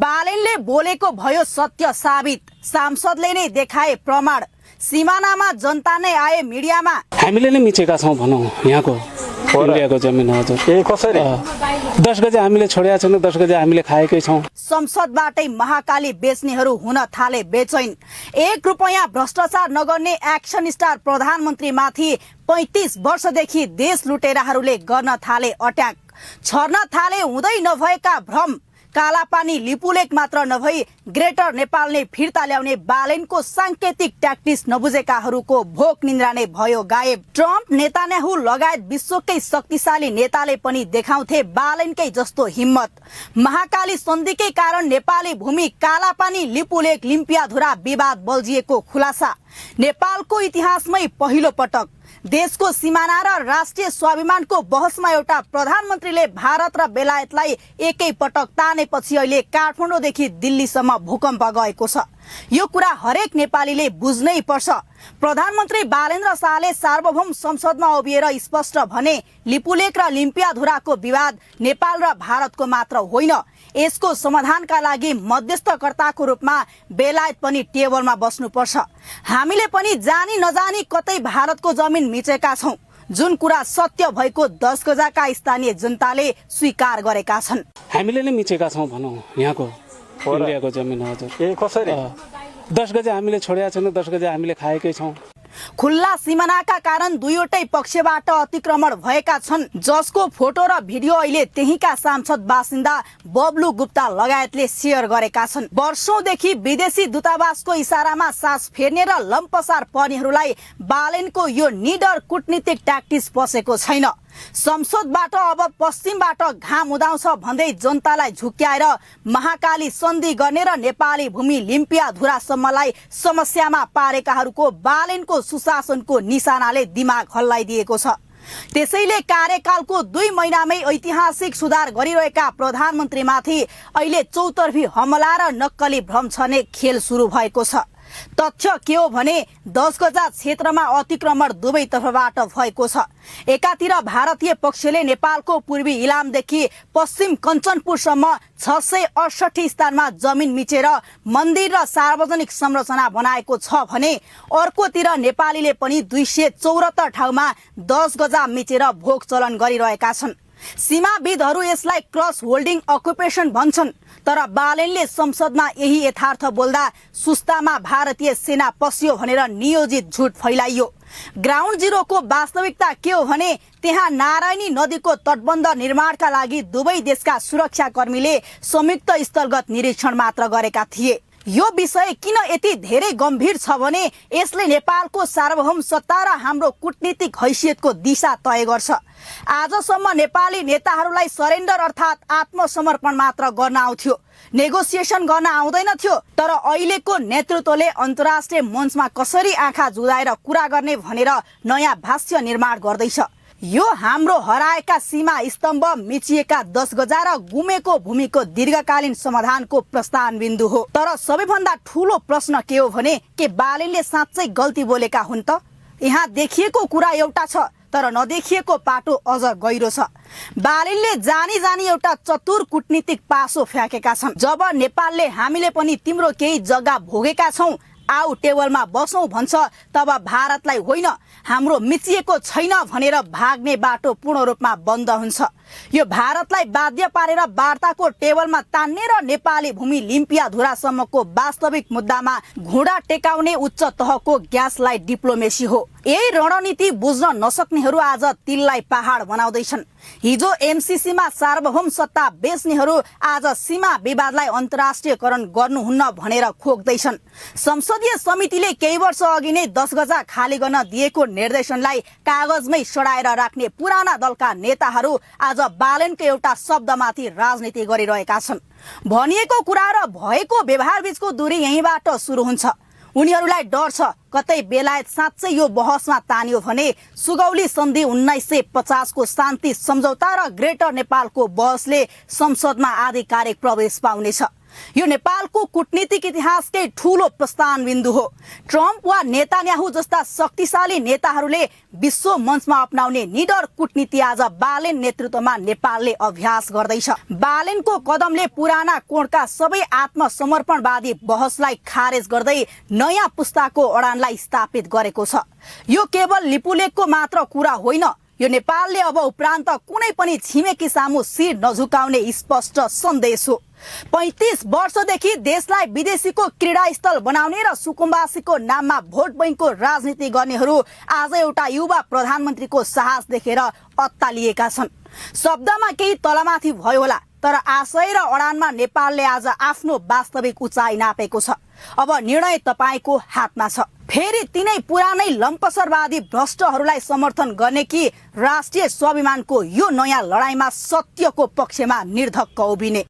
बालेनले बोलेको भयो सत्य साबित, सांसदले नै देखाए प्रमाण, सीमानामा जनता नै आए मिडियामा। हामीले नै मिचेका छौं भनौं यहाँको इन्डियाको जमिन हजुर। ए कसरी 10 गजे हामीले छोडेका छैनौं, 10 गजे हामीले खाएकै छौं। संसदबाटै महाकाली बेच्नेहरू हुन थाले बेचैन। 1 रुपैयाँ भ्रष्टाचार नगर्ने एक्सन स्टार प्रधानमन्त्रीमाथि 35 वर्षदेखि देश लुटेराहरूले गर्न थाले अट्याक। छर्न थाले हुँदै नभएका भ्रम। कालापानी लिपुलेक मात्र नभई ग्रेटर नेपाल नै फिर्ता ल्याउने बालेनको सांकेतिक ट्याक्टिक्स नबुझेकाहरूको भोक निन्द्रा नै भयो गायब। ट्रम्प, नेतान्याहु लगायत विश्वकै शक्तिशाली नेताले पनि देखाउँथे बालेनकै जस्तो हिम्मत। महाकाली सन्धिकै कारण नेपाली भूमि कालापानी लिपुलेक लिम्पियाधुरा विवाद बल्झिएको खुलासा। नेपालको इतिहासमै पहिलो पटक देशको सिमाना र राष्ट्रिय स्वाभिमानको बहसमा एउटा प्रधानमन्त्रीले भारत र बेलायतलाई एकै पटक तानेपछि अहिले काठमाडौँदेखि दिल्लीसम्म भूकम्प गएको छ। यो कुरा हरेक नेपालीले बुझ्नै पर्छ। प्रधानमन्त्री बालेन्द्र शाहले सार्वभौम संसदमा उभिएर स्पष्ट भने, लिपुलेक र लिम्पियाधुराको विवाद नेपाल र भारतको मात्र होइन, यसको समाधानका लागि मध्यस्थकर्ताको रूपमा बेलायत पनि टेबलमा बस्नुपर्छ। हामीले पनि जानी नजानी कतै भारतको जमिन मिचेका छौं, जुन कुरा सत्य भएको 10 गजाका स्थानीय जनताले स्वीकार गरेका छन्। हामीले नै मिचेका छौं भनौं यहाँको इन्डियाको जमिन हजुर। ए कसरी 10 गजे हामीले छोडेका छैनौं, 10 गजे हामीले खाएकै छौं। खुल्ला सीमानाका कारण दुईवटै पक्षबाट अतिक्रमण भएका छन्, जसको फोटो र भिडियो अहिले त्यहीका सांसद बासिन्दा बब्लु गुप्ता लगायतले शेयर गरेका छन्। वर्षौंदेखि विदेशी दूतावासको इशारामा सास फेर्ने र लम्पसार पर्नेहरूलाई बालेनको यो निडर कूटनीतिक ट्याक्टिक्स पसेको छैन। संसदबाट अब पश्चिमबाट घाम उदाउँछ भन्दै जनतालाई झुक्क्याएर महाकाली सन्धि गर्ने र नेपाली भूमि लिम्पियाधुरासम्मलाई समस्यामा पारेकाहरूको बालेनको सुशासनको निशानाले दिमाग हल्लाइदिएको छ। त्यसैले कार्यकालको 2 महिनामै ऐतिहासिक सुधार गरिरहेका प्रधानमन्त्रीमाथि अहिले चौतर्फी हमला र नक्कली भ्रम छर्ने खेल सुरु भएको छ। तथ्य के हो भने 10 गजा क्षेत्रमा अतिक्रमण दुवै तर्फबाट भएको छ। एकातिर भारतीय पक्षले नेपालको पूर्वी इलामदेखि पश्चिम कञ्चनपुरसम्म 668 स्थानमा जमिन मिचेर मन्दिर र सार्वजनिक संरचना बनाएको छ भने अर्कोतिर नेपालीले पनि 274 ठाउँमा 10 गजा मिचेर भोग चलन गरिरहेका छन्। सीमाविदहरू यसलाई क्रस होल्डिङ अकुपेसन भन्छन्, तर बालेनले संसदमा यही यथार्थ बोल्दा सुस्तामा भारतीय सेना पस्यो भनेर नियोजित झुट फैलाइयो। ग्राउन्ड जिरोको वास्तविकता के हो भने त्यहाँ नारायणी नदीको तटबन्ध निर्माणका लागि दुवै देशका सुरक्षाकर्मीले संयुक्त स्थलगत निरीक्षण मात्र गरेका थिए। यो विषय किन यति धेरै गम्भीर छ भने यसले नेपालको सार्वभौम सत्ता र हाम्रो कूटनीतिक हैसियतको दिशा तय गर्छ। आजसम्म नेपाली नेताहरूलाई सरेन्डर अर्थात् आत्मसमर्पण मात्र गर्न आउँथ्यो, नेगोसिएसन गर्न आउँदैन थियो। तर अहिलेको नेतृत्वले अन्तर्राष्ट्रिय मञ्चमा कसरी आँखा जुदाएर कुरा गर्ने भनेर नयाँ भाष्य निर्माण गर्दैछ। यो हाम्रो हराएका सीमा स्तम्भ, मिचिएका 10 गजा र गुमेको भूमिको दीर्घकालीन समाधानको प्रस्थान बिन्दु हो। तर सबैभन्दा ठूलो प्रश्न के हो भने के बालेनले साँच्चै गल्ती बोलेका हुन् त? यहाँ देखिएको कुरा एउटा छ, तर नदेखिएको पाटो अझ गहिरो छ। बालेनले जानी जानी एउटा चतुर कूटनीतिक पासो फ्याँकेका छन्। जब नेपालले हामीले पनि तिम्रो केही जग्गा भोगेका छौं, आउ टेबलमा बसौं भन्छ, तब भारतलाई होइन हाम्रो मिचिएको छैन भनेर भाग्ने बाटो पूर्ण रूपमा बन्द हुन्छ। यो भारतलाई बाध्य पारेर वार्ताको टेबलमा तान्ने र नेपाली भूमि लिम्पियाधुरासम्मको वास्तविक मुद्दामा घुँडा टेकाउने उच्च तहको ग्यासलाइट डिप्लोमेसी हो। यही रणनीति बुझ्न नसक्नेहरू आज तिललाई पहाड बनाउँदैछन्। हिजो एमसीसीमा सार्वभौम सत्ता बेच्नेहरू आज सीमा विवादलाई अन्तर्राष्ट्रियकरण गर्नुहुन्न भनेर खोक्दैछन्। संसदीय समितिले केही वर्ष अघि नै 10 गजा खाली गर्न दिएको निर्देशनलाई कागजमै सडाएर राख्ने पुराना दलका नेताहरू आज बालेनको एउटा शब्दमाथि राजनीति गरिरहेका छन्। भनिएको कुरा र भएको व्यवहार बीचको दूरी यहीँबाट सुरु हुन्छ। उनीहरूलाई डर छ कतै बेलायत साँच्चै यो बहसमा तानियो भने सुगौली सन्धि 1950 को शान्ति सम्झौता र ग्रेटर नेपालको बहसले संसदमा आधिकारिक प्रवेश पाउनेछ। यो नेपालको कूटनीतिक इतिहासकै ठूलो प्रस्थान बिन्दु हो। ट्रम्प वा नेतान्याहु जस्ता शक्तिशाली नेताहरूले विश्व मञ्चमा अपनाउने निडर कूटनीति आज बालेन नेतृत्वमा नेपालले अभ्यास गर्दैछ। बालेनको कदमले पुराना कोणका सबै आत्मसमर्पणवादी बहसलाई खारेज गर्दै नयाँ पुस्ताको अडानलाई स्थापित गरेको छ। यो केवल लिपुलेखको मात्र कुरा होइन, यो नेपालले अब उपरान्त कुनै पनि छिमेकी सामु शिर नझुकाउने स्पष्ट सन्देश हो। 35 वर्षदेखि देशलाई विदेशीको क्रीडास्थल बनाउने र सुकुम्बासीको नाममा भोट बैंकको राजनीति गर्नेहरू आज एउटा युवा प्रधानमन्त्रीको साहस देखेर अत्तालिएका छन्। शब्दमा केही तलमाथि भयो होला, तर आशय र अडानमा नेपालले आज आफ्नो वास्तविक उचाइ नापेको छ। अब निर्णय तपाईको हातमा छ। फेरि तिनै पुरानै लम्पसरवादी भ्रष्टहरूलाई समर्थन गर्ने कि राष्ट्रिय स्वाभिमानको यो नयाँ लडाईँमा सत्यको पक्षमा निर्धक्क उभिने।